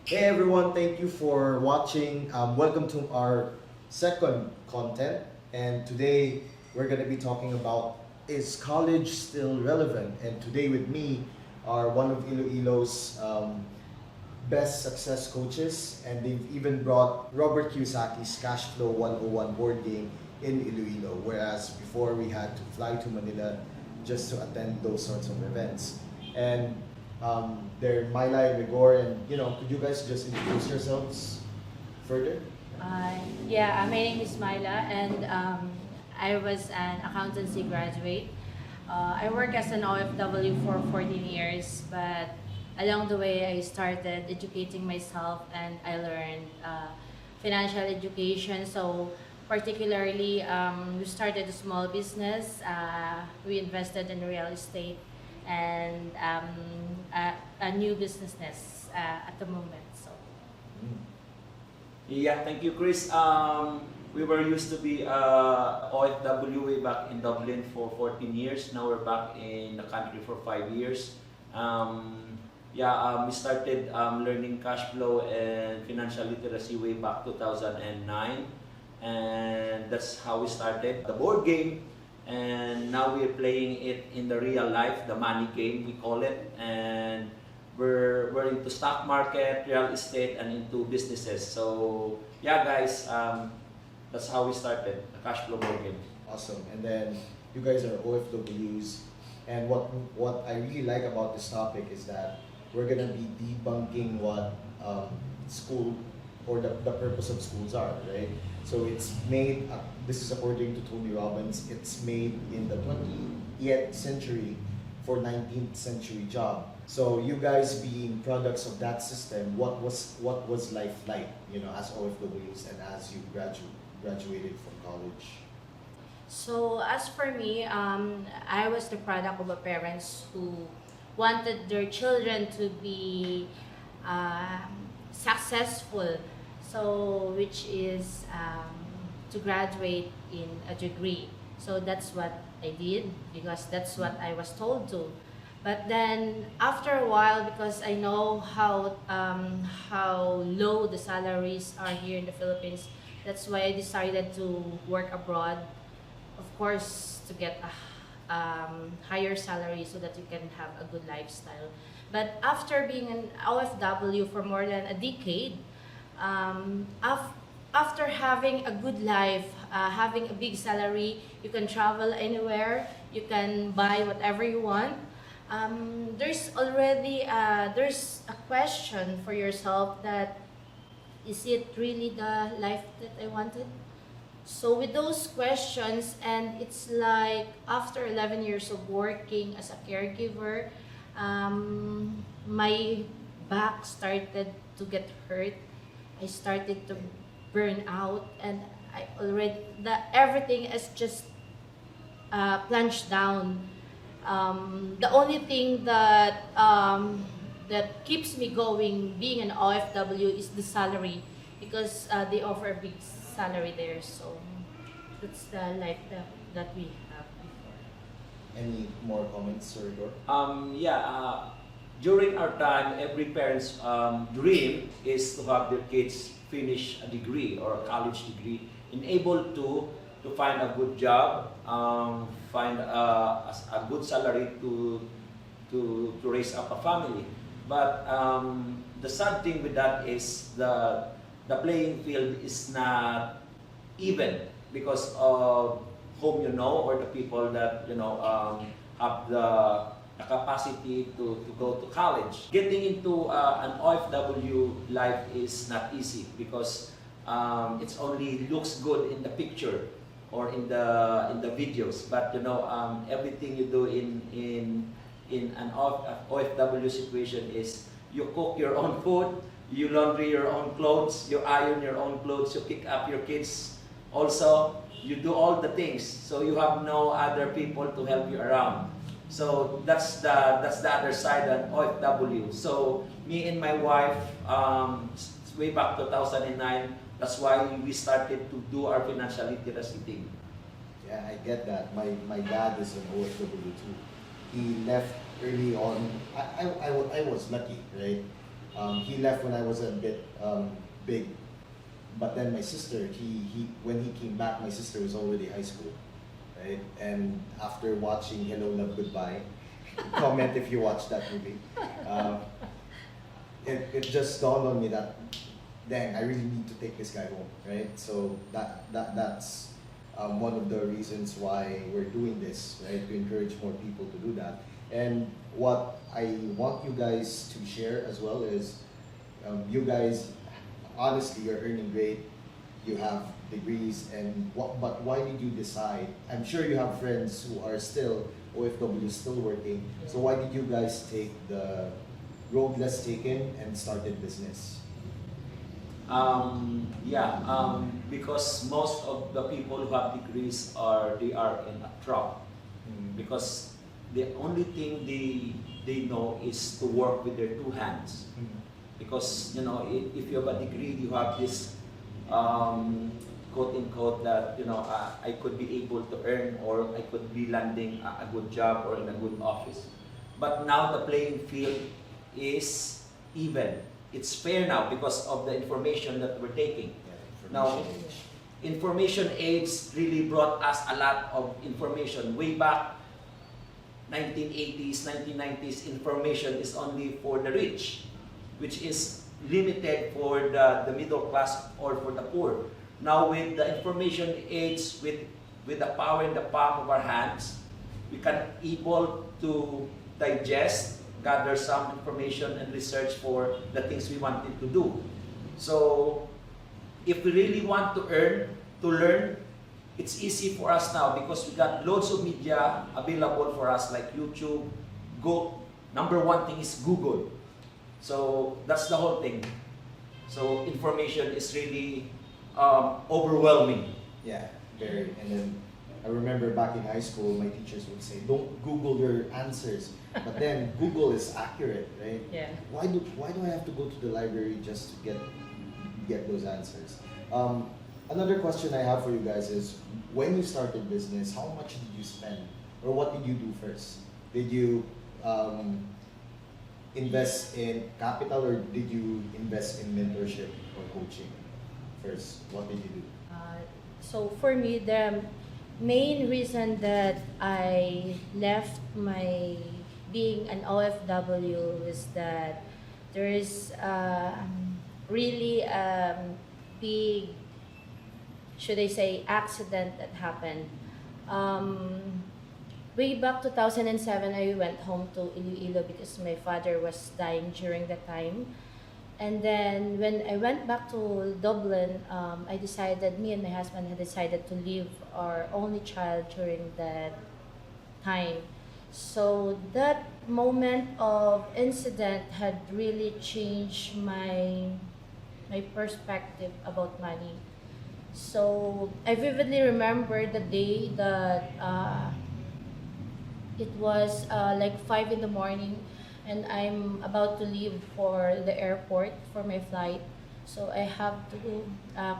Hey everyone, thank you for watching. Welcome to our second content. And today we're going to be talking about, is college still relevant? And today with me are one of Iloilo's best success coaches, and they've even brought Robert Kiyosaki's Cash Flow 101 board game in Iloilo, whereas before we had to fly to Manila just to attend those sorts of events. And they're Myla and Rigor, and could you guys just introduce yourselves further? My name is Myla, and I was an accountancy graduate. I work as an OFW for 14 years, but along the way, I started educating myself and I learned financial education. So, particularly, we started a small business, we invested in real estate, and a new business at the moment. So, Mm. Yeah, thank you, Chris. We were used to be OFW way back in Dublin for 14 years. Now we're back in the country for 5 years. We started learning cash flow and financial literacy way back 2009. And that's how we started the board game. And now we're playing it in the real life, the money game, we call it. And we're into stock market, real estate, and into businesses. So yeah, guys, that's how we started the cash flow board game. Awesome. And then you guys are OFWs, and what I really like about this topic is that we're gonna be debunking what school or the purpose of schools are, right? So it's made. This is according to Tony Robbins. It's made in the 20th century for 19th century job. So you guys being products of that system, what was life like, as OFWs and as you graduated from college? So as for me, I was the product of a parents who wanted their children to be successful. So which is to graduate in a degree. So that's what I did because that's what I was told to. But then after a while, because I know how low the salaries are here in the Philippines, that's why I decided to work abroad, of course, to get a higher salary so that you can have a good lifestyle. But after being an OFW for more than a decade, um, af- after having a good life, having a big salary, you can travel anywhere, you can buy whatever you want. There's a question for yourself that is it really the life that I wanted? So with those questions, and it's like after 11 years of working as a caregiver, my back started to get hurt. I started to burn out, and everything is just plunged down. The only thing that keeps me going, being an OFW, is the salary, because they offer a big salary there. So that's the life that we have before. Any more comments, Sir Igor? During our time, every parent's dream is to have their kids finish a degree or a college degree and able to find a good job, find a good salary to raise up a family. But the sad thing with that is the playing field is not even because of whom you know or the people that have the capacity to go to college. Getting into an OFW life is not easy because it's only looks good in the picture or in the videos, but everything you do in an OFW situation is you cook your own food, you laundry your own clothes, you iron your own clothes, you pick up your kids also, you do all the things, so you have no other people to help you around. So that's the other side of OFW. So me and my wife, way back 2009, that's why we started to do our financial literacy thing. Yeah, I get that. My dad is an OFW too. He left early on. I was lucky, right? He left when I was a bit big, but then my sister, when he came back, my sister was already high school, right? And after watching Hello, Love, Goodbye, comment if you watched that movie. Uh, it just dawned on me that, dang, I really need to take this guy home, right? So that's one of the reasons why we're doing this, right? To encourage more people to do that. And what I want you guys to share as well is, you guys, honestly, you're earning great. You have degrees, and but why did you decide? I'm sure you have friends who are still OFW, still working. So why did you guys take the road less taken and started business? Because most of the people who have degrees they are in a trap, because the only thing they know is to work with their two hands. Because if you have a degree, you have this quote unquote that I could be able to earn, or I could be landing a good job or in a good office. But now the playing field is even. It's fair now because of the information that we're taking. Now, information age really brought us a lot of information. Way back 1980s, 1990s, information is only for the rich, which is limited for the middle class or for the poor. Now with the information age, with the power in the palm of our hands, we can able to digest, gather some information and research for the things we wanted to do. So if we really want to learn, it's easy for us now because we got loads of media available for us like YouTube. Number one thing is Google. So that's the whole thing. So information is really overwhelming. Yeah, very. And then I remember back in high school, my teachers would say, "Don't Google your answers." But then Google is accurate, right? Yeah. Why do I have to go to the library just to get those answers? Another question I have for you guys is, when you started business, how much did you spend, or what did you do first? Did you invest in capital, or did you invest in mentorship or coaching first? What did you do? So for me, the main reason that I left my being an OFW is that there is really big, should I say, accident that happened. Way back 2007, I went home to Iloilo because my father was dying during that time. And then when I went back to Dublin, me and my husband had decided to leave our only child during that time. So that moment of incident had really changed my perspective about money. So I vividly remember the day that it was like 5 in the morning, and I'm about to leave for the airport for my flight. So I have to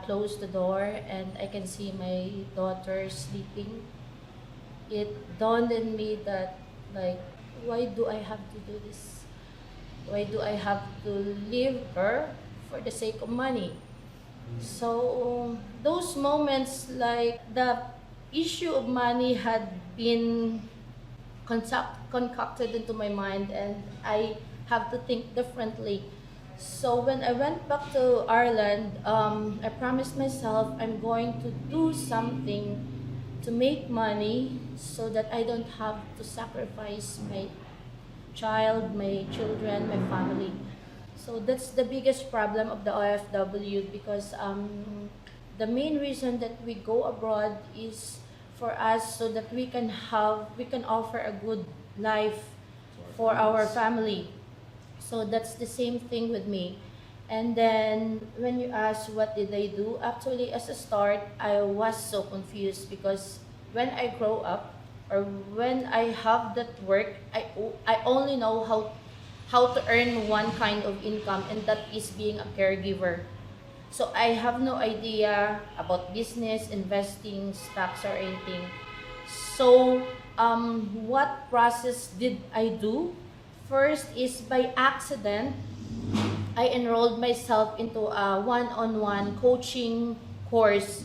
close the door, and I can see my daughter sleeping. It dawned on me that, like, why do I have to do this? Why do I have to leave her for the sake of money? So those moments, like, the issue of money had been concocted into my mind, and I have to think differently. So when I went back to Ireland, I promised myself I'm going to do something to make money so that I don't have to sacrifice my child, my children, my family. So that's the biggest problem of the OFW, because the main reason that we go abroad is for us so that we can offer a good life for our family. So that's the same thing with me. And then when you ask what did I do, actually as a start, I was so confused because when I grow up, or when I have that work, I only know how to earn one kind of income, and that is being a caregiver. So I have no idea about business, investing, stocks, or anything. So what process did I do? First is by accident, I enrolled myself into a one-on-one coaching course,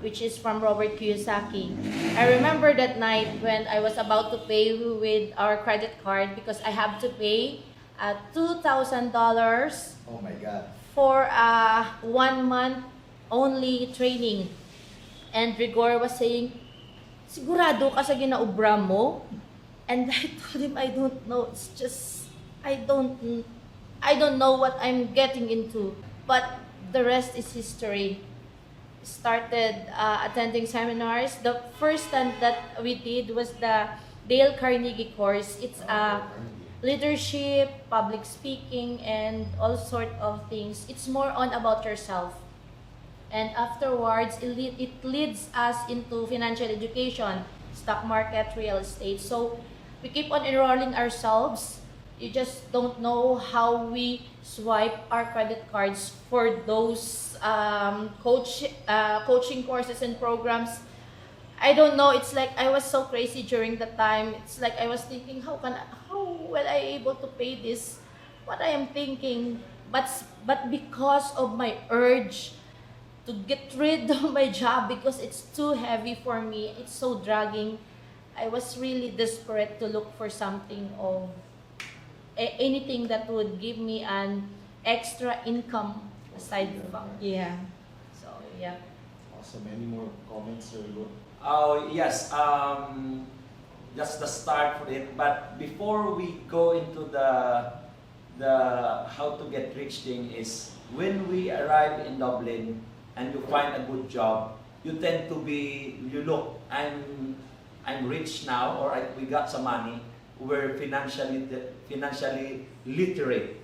which is from Robert Kiyosaki. I remember that night when I was about to pay with our credit card because I have to pay $2,000 Oh my God. for a 1 month only training. And Rigor was saying, sigurado ka sa ginaubra mo? And I told him, I don't know. It's just, I don't know what I'm getting into. But the rest is history. Started attending seminars. The first one that we did was the Dale Carnegie course. It's a leadership, public speaking, and all sort of things. It's more on about yourself. And afterwards, it leads us into financial education, stock market, real estate. So we keep on enrolling ourselves. You just don't know how we swipe our credit cards for those coaching courses and programs. I don't know. It's like I was so crazy during the time. It's like I was thinking, how will I able to pay this? What I am thinking, but because of my urge to get rid of my job because it's too heavy for me, it's so dragging. I was really desperate to look for something of anything that would give me an extra income aside from So yeah. Awesome. Any more comments or what? Oh yes, that's the start for it. But before we go into the how to get rich thing is when we arrive in Dublin and you find a good job, you tend to be I'm rich now, or we got some money. We're financially literate.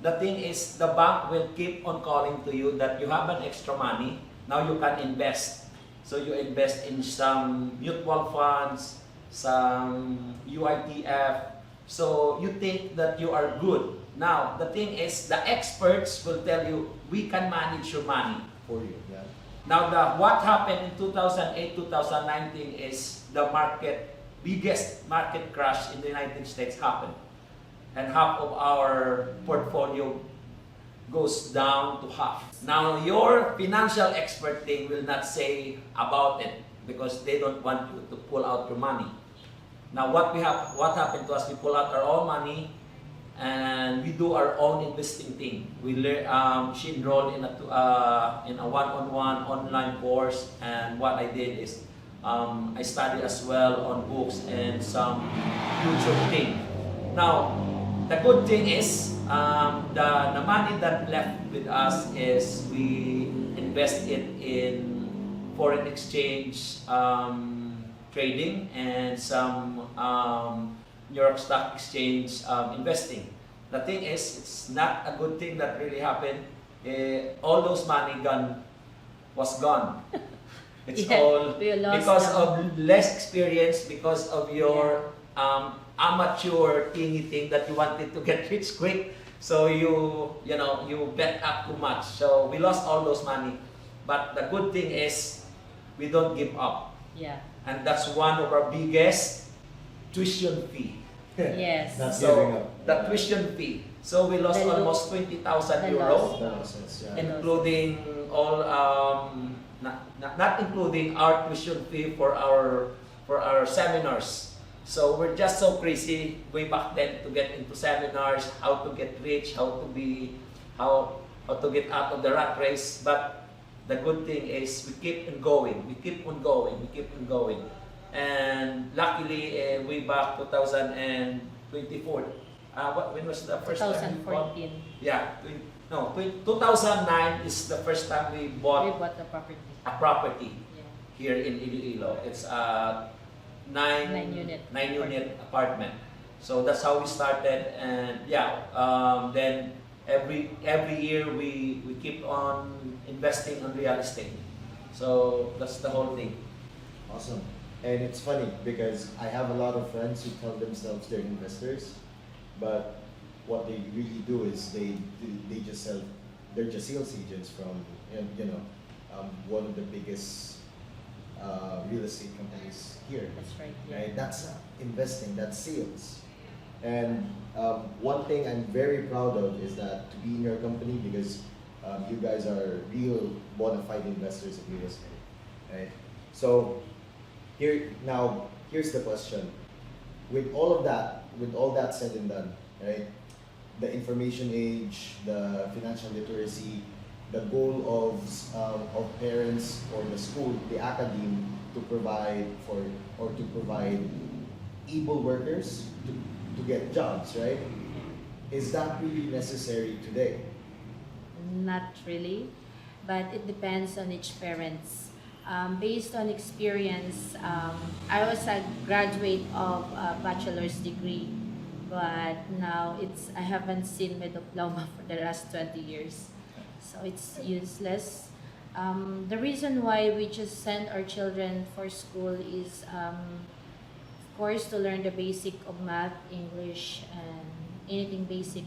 The thing is, the bank will keep on calling to you that you have an extra money. Now you can invest. So you invest in some mutual funds, some UITF. So you think that you are good. Now, the thing is, the experts will tell you, we can manage your money For you, yeah. now. What happened in 2008, 2019 is the biggest market crash in the United States happened. And half of our portfolio goes down to half. Now, your financial expert thing will not say about it because they don't want you to pull out your money. Now, what happened to us, we pull out our own money and we do our own investing thing. She enrolled in a one-on-one online course, and what I did is I studied as well on books and some YouTube thing. Now, the good thing is the money that left with us is we invest it in foreign exchange trading and some New York Stock Exchange investing. The thing is, it's not a good thing that really happened. All those money was gone. It's all we lost because them. of less experience, because of your amateur thingy thing that you wanted to get rich quick. So you bet up too much. So we lost all those money. But the good thing is we don't give up. Yeah. And that's one of our biggest tuition fee. Yes. Not giving So up. the tuition fee. So we lost The lo- almost 20,000 the euro, loss. That makes sense, yeah. And- including all not including our tuition fee for our seminars. So we're just so crazy way back then to get into seminars, how to get rich, how to get out of the rat race. But the good thing is we keep on going, we keep on going, we keep on going. And luckily, way back 2024, when was the first time we bought? 2014. Yeah, 2009 is the first time we We bought bought the property. a property Yeah. here in Iloilo. It's a nine unit apartment. So that's how we started, and then every year we keep on investing on real estate. So that's the whole thing. Awesome. And it's funny because I have a lot of friends who tell themselves they're investors, but what they really do is they just sell. They're just sales agents from one of the biggest real estate companies here. That's right. Yeah. Right? That's not investing. That's sales. And one thing I'm very proud of is that to be in your company because you guys are real bona fide investors in real estate, right? So here's the question. With all that said and done, right? The information age, the financial literacy, the goal of parents or the school, the academe, to provide for or to provide able workers to get jobs, right? Is that really necessary today? Not really, but it depends on each parents. Based on experience, I was a graduate of a bachelor's degree, but now I haven't seen my diploma for the last 20 years, so it's useless. The reason why we just send our children for school is, of course, to learn the basic of math, English, and anything basic.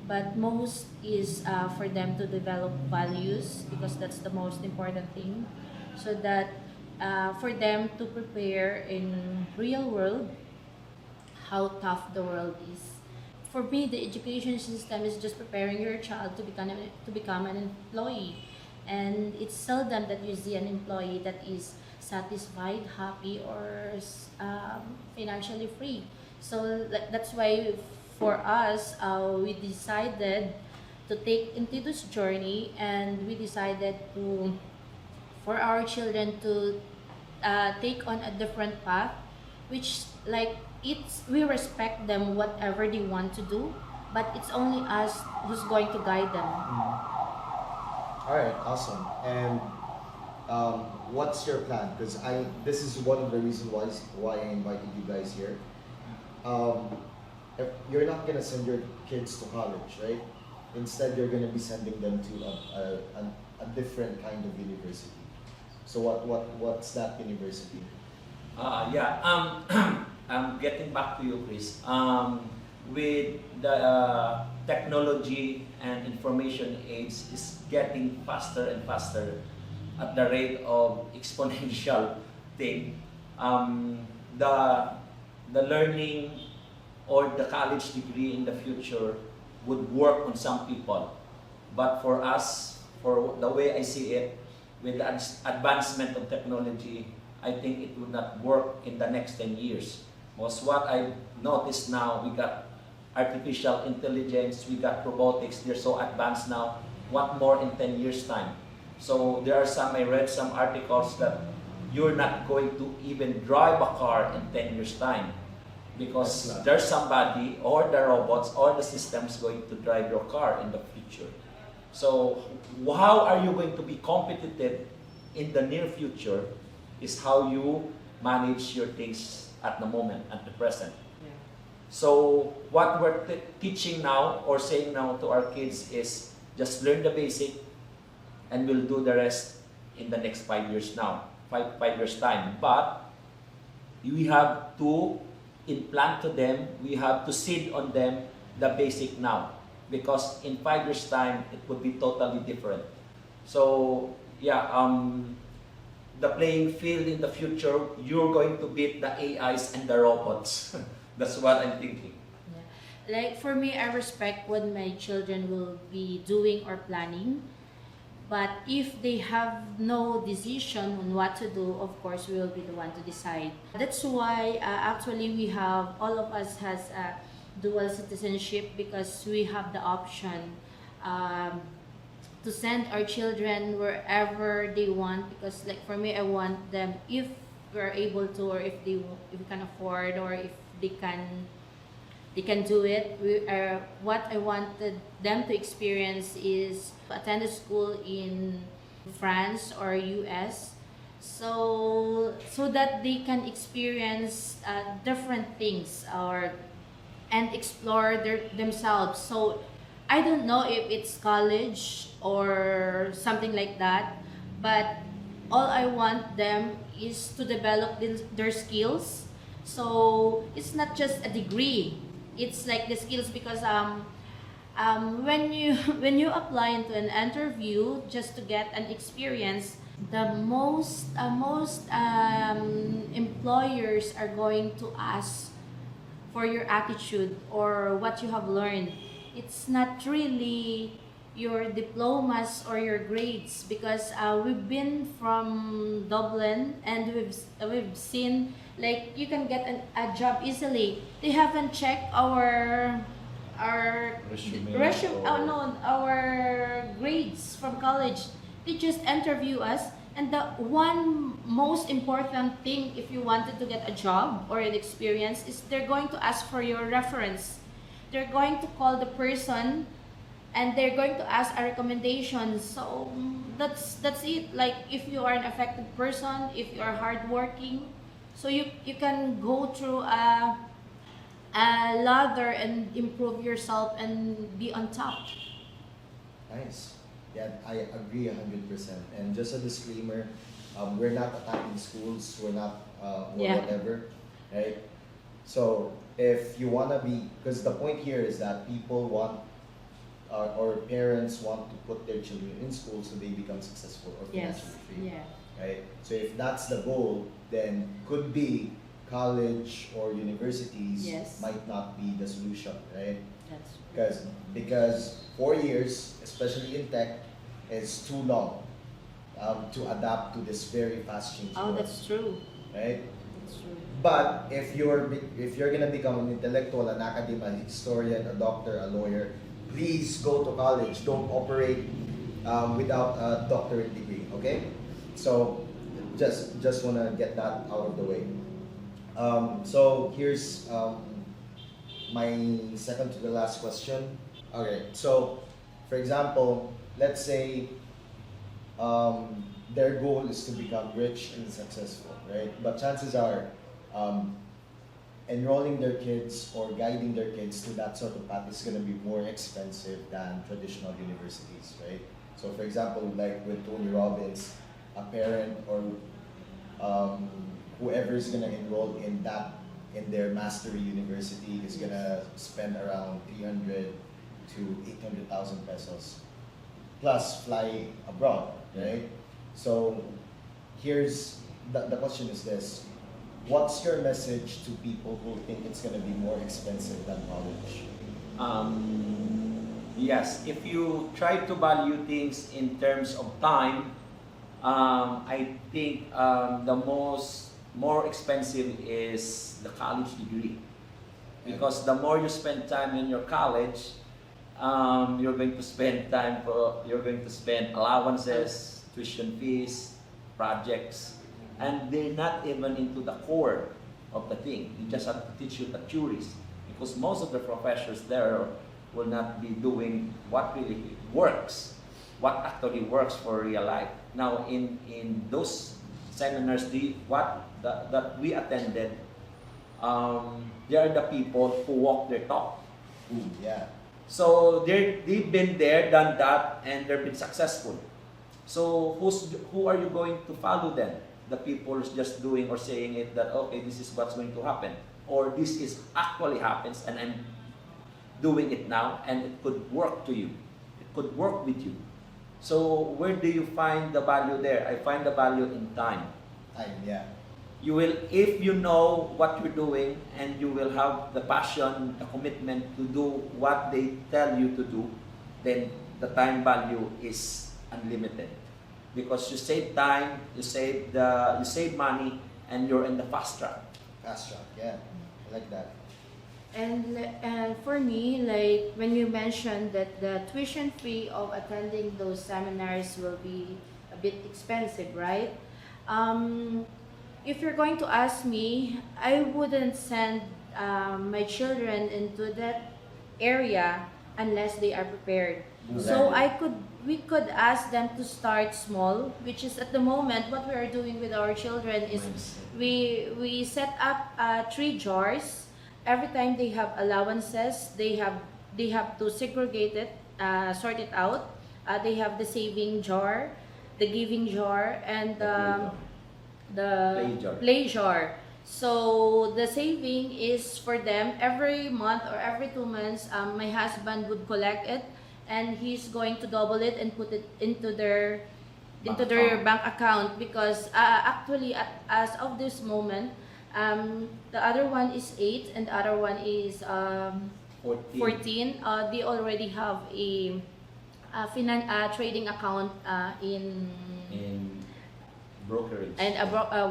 But most is for them to develop values because that's the most important thing. So that for them to prepare in real world how tough the world is. For me, the education system is just preparing your child to become an employee, and it's seldom that you see an employee that is satisfied, happy, or financially free. So that's why for us, we decided to take into this journey, and we decided to for our children to take on a different path, which like it's we respect them whatever they want to do, but it's only us who's going to guide them. All right, awesome. And what's your plan? Because this is one of the reasons why I invited you guys here. Um, if you're not gonna send your kids to college, right? Instead, you're gonna be sending them to a different kind of university. So what's that university? Yeah. I'm getting back to you, Chris. With the technology and information age is getting faster and faster at the rate of exponential thing. The the learning or the college degree in the future would work on some people, but for us, for the way I see it, with the advancement of technology, I think it would not work in the next 10 years. Because what I notice now, we got artificial intelligence, we got robotics, they're so advanced now. What more in 10 years time? So there are I read some articles that you're not going to even drive a car in 10 years time because there's somebody or the robots or the systems going to drive your car in the future. So how are you going to be competitive in the near future is how you manage your things at the moment, at the present. Yeah. So what we're teaching now or saying now to our kids is just learn the basic and we'll do the rest in the next 5 years now, five years time. But we have to implant to them, we have to seed on them the basic now. Because in 5 years time, it would be totally different. So yeah, the playing field in the future, you're going to beat the AIs and the robots. That's what I'm thinking. Yeah. Like for me, I respect what my children will be doing or planning. But if they have no decision on what to do, of course, we will be the one to decide. That's why actually we have, all of us has a dual citizenship because we have the option to send our children wherever they want. Because like for me, I want them, if we're able to, or if we can afford, or if they can do it. What I wanted them to experience is attend a school in France or US, so that they can experience different things and explore themselves. So I don't know if it's college or something like that, but all I want them is to develop their skills. So it's not just a degree, it's like the skills, because when you when you apply into an interview just to get an experience, the most employers are going to ask for your attitude or what you have learned. It's not really your diplomas or your grades, because we've been from Dublin and we've seen like you can get a job easily. They haven't checked our resume, oh no, our grades from college. They just interview us, and the one most important thing if you wanted to get a job or an experience is they're going to ask for your reference. They're going to call the person and they're going to ask a recommendation. So that's it. Like if you are an effective person, if you are hardworking, so you can go through a ladder and improve yourself and be on top. Nice. Yeah, I agree 100%. And just a disclaimer, we're not attacking schools, we're not or Yeah. whatever, right? So if you wanna be, because the point here is that people want or parents want to put their children in school so they become successful or Yes. financially free, Yeah. right? So if that's the goal, then could be college or universities Yes. might not be the solution, right? That's Because 4 years, especially in tech, is too long to adapt to this very fast changing oh, world, that's true. right? That's true. But if you're gonna become an intellectual, an academic, a historian, a doctor, a lawyer, please go to college. Don't operate without a doctorate degree. Okay? So just wanna get that out of the way. So here's my second to the last question. Okay, so for example, let's say their goal is to become rich and successful, right? But chances are enrolling their kids or guiding their kids to that sort of path is going to be more expensive than traditional universities, right? So for example, like with Tony Robbins, a parent or whoever is going to enroll in their mastery university is going to spend around 300 to 800,000 pesos plus fly abroad, right? So here's the question is this: what's your message to people who think it's going to be more expensive than college? Yes, if you try to value things in terms of time, I think the more expensive is the college degree, because the more you spend time in your college, you're going to spend allowances, tuition fees, projects, and they're not even into the core of the thing. You just have to teach you the theories, because most of the professors there will not be doing what really works, what actually works for real life. Now, in those seminars that we attended, they are the people who walk their talk. Ooh, yeah. So they've been there, done that, and they've been successful. So who are you going to follow then? The people who's just doing or saying it that, okay, this is what's going to happen, or this is actually happens and I'm doing it now and it could work to you. It could work with you. So where do you find the value there? I find the value in time. Time, yeah. You will, if you know what you're doing and you will have the passion, the commitment to do what they tell you to do, then the time value is unlimited, because you save time, you save money, and you're in the fast track. Fast track, yeah. I like that. And for me, like when you mentioned that the tuition fee of attending those seminars will be a bit expensive, right? If you're going to ask me, I wouldn't send my children into that area unless they are prepared. So we could ask them to start small, which is at the moment what we are doing with our children is we set up 3 jars. Every time they have allowances, they have to segregate it, sort it out. They have the saving jar, the giving jar, and the play jar. So the saving is for them every month or every 2 months. My husband would collect it, and he's going to double it and put it into their bank account, because actually as of this moment, The other one is 8 and the other one is 14. 14. They already have a trading account In brokerage. and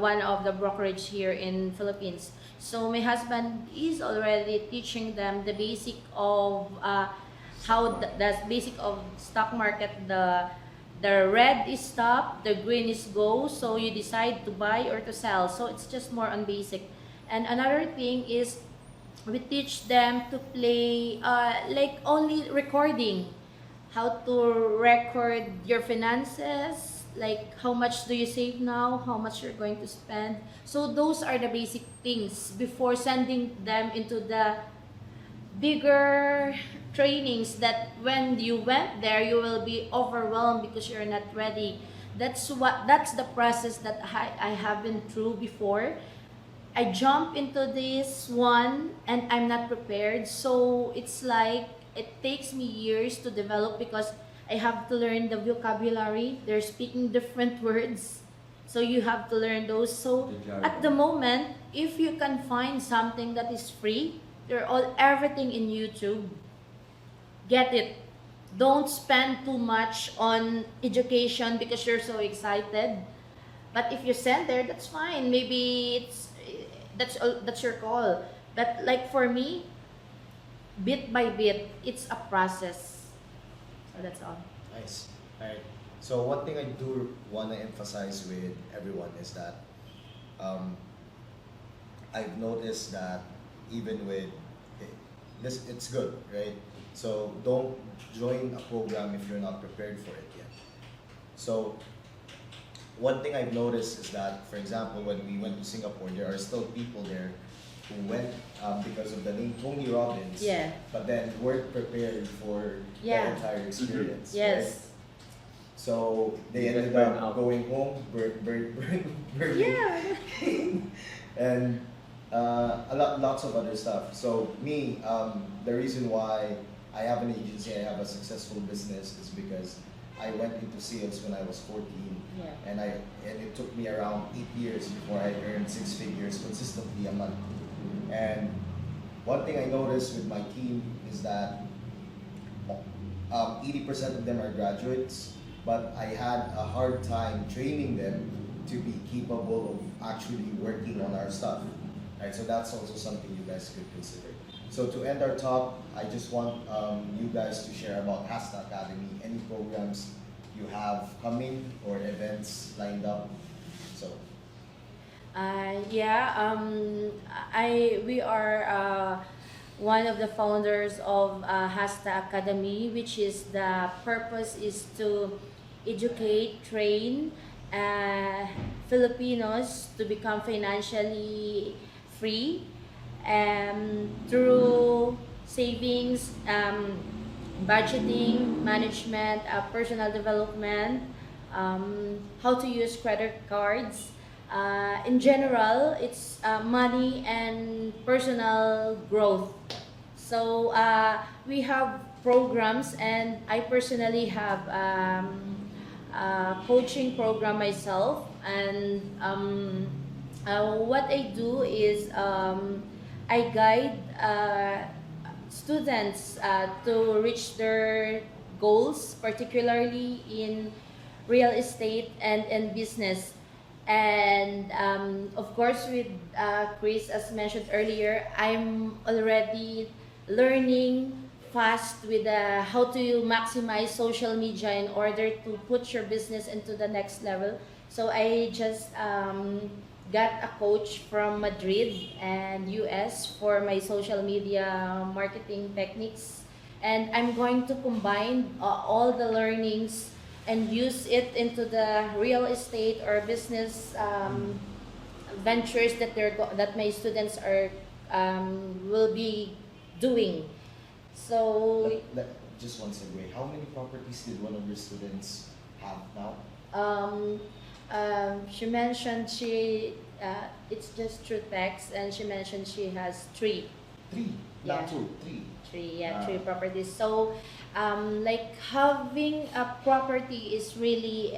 one of the brokerage here in Philippines. So my husband is already teaching them the basic of how the basic of stock market. The red is stop, the green is go. So you decide to buy or to sell. So it's just more on basic. And another thing is we teach them to play like only recording, how to record your finances, like how much do you save now, how much you're going to spend. So those are the basic things before sending them into the bigger trainings that when you went there you will be overwhelmed because you're not ready. That's the process that I have been through before. I jump into this one and I'm not prepared. So it's like it takes me years to develop because I have to learn the vocabulary. They're speaking different words. So you have to learn those. So The jargon. at the moment, if you can find something that is free, they're all everything in YouTube. Get it. Don't spend too much on education because you're so excited. But if you send there, that's fine. Maybe that's your call. But like for me, bit by bit, it's a process. So that's all. Nice. Alright. So one thing I do want to emphasize with everyone is that I've noticed that even with this, it's good, right? So don't join a program if you're not prepared for it yet. So one thing I've noticed is that, for example, when we went to Singapore, there are still people there who went because of the name Tony Robbins, Yeah. but then weren't prepared for Yeah. the entire experience. right? Yes. So they You ended get burned up out. going home, burning, Yeah. and lots of other stuff. So me, the reason why I have an agency, I have a successful business, is because I went into sales when I was 14, Yeah. and it took me around 8 years before I earned 6 figures consistently a month. And one thing I noticed with my team is that 80% of them are graduates, but I had a hard time training them to be capable of actually working on our stuff. Right, so that's also something you guys could consider. So to end our talk, I just want you guys to share about Hasta Academy, any programs you have coming or events lined up. So We are one of the founders of Hasta Academy, which is the purpose is to educate, train Filipinos to become financially free through savings, budgeting, management, personal development, how to use credit cards. In general, it's money and personal growth. So we have programs, and I personally have a coaching program myself. And what I do is I guide students to reach their goals, particularly in real estate and business. And of course, with Chris, as mentioned earlier, I'm already learning fast with how to maximize social media in order to put your business into the next level. So I just got a coach from Madrid and US for my social media marketing techniques. And I'm going to combine all the learnings and use it into the real estate or business ventures that my students are will be doing. So just one segue. How many properties did one of your students have now? she mentioned it's just through text, and she mentioned she has three. Three, Yeah. not two, three. Three properties. So, like having a property is really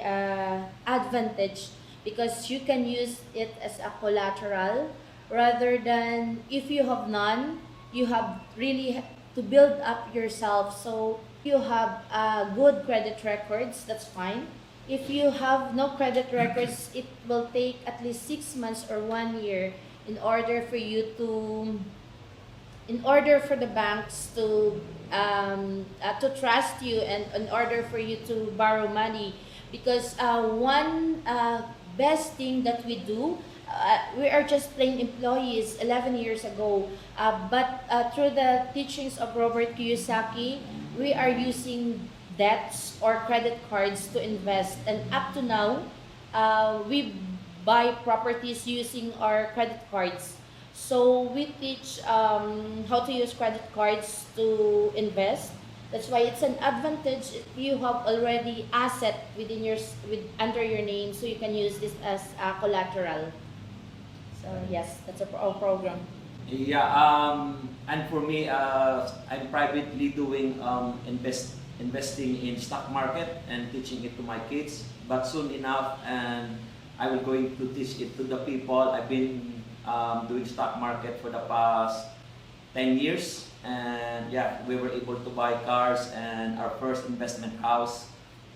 advantage because you can use it as a collateral, rather than if you have none, you have really to build up yourself. So you have good credit records, that's fine. If you have no credit records, it will take at least 6 months or 1 year in order for you in order for the banks to trust you, and in order for you to borrow money. Because one best thing that we do, we are just plain employees 11 years ago, but through the teachings of Robert Kiyosaki, we are using debts or credit cards to invest, and up to now we buy properties using our credit cards. So we teach how to use credit cards to invest. That's why it's an advantage if you have already asset within with under your name, so you can use this as collateral. So yes, that's our program. Yeah, and for me, I'm privately doing investing in stock market and teaching it to my kids. But soon enough, and I will going to teach it to the people. I've been doing stock market for the past 10 years, and yeah, we were able to buy cars and our first investment house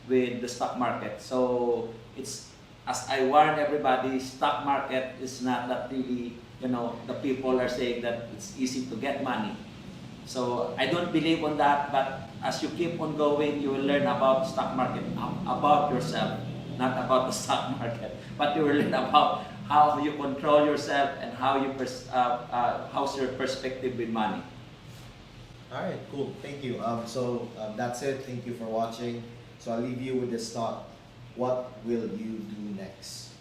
with the stock market. So it's, as I warned everybody, stock market is not that really, the people are saying that it's easy to get money. So I don't believe on that, but as you keep on going, you will learn about stock market, about yourself, not about the stock market, but you will learn about how you control yourself and how how's your perspective with money. All right, cool. Thank you. That's it. Thank you for watching. So I'll leave you with this thought. What will you do next?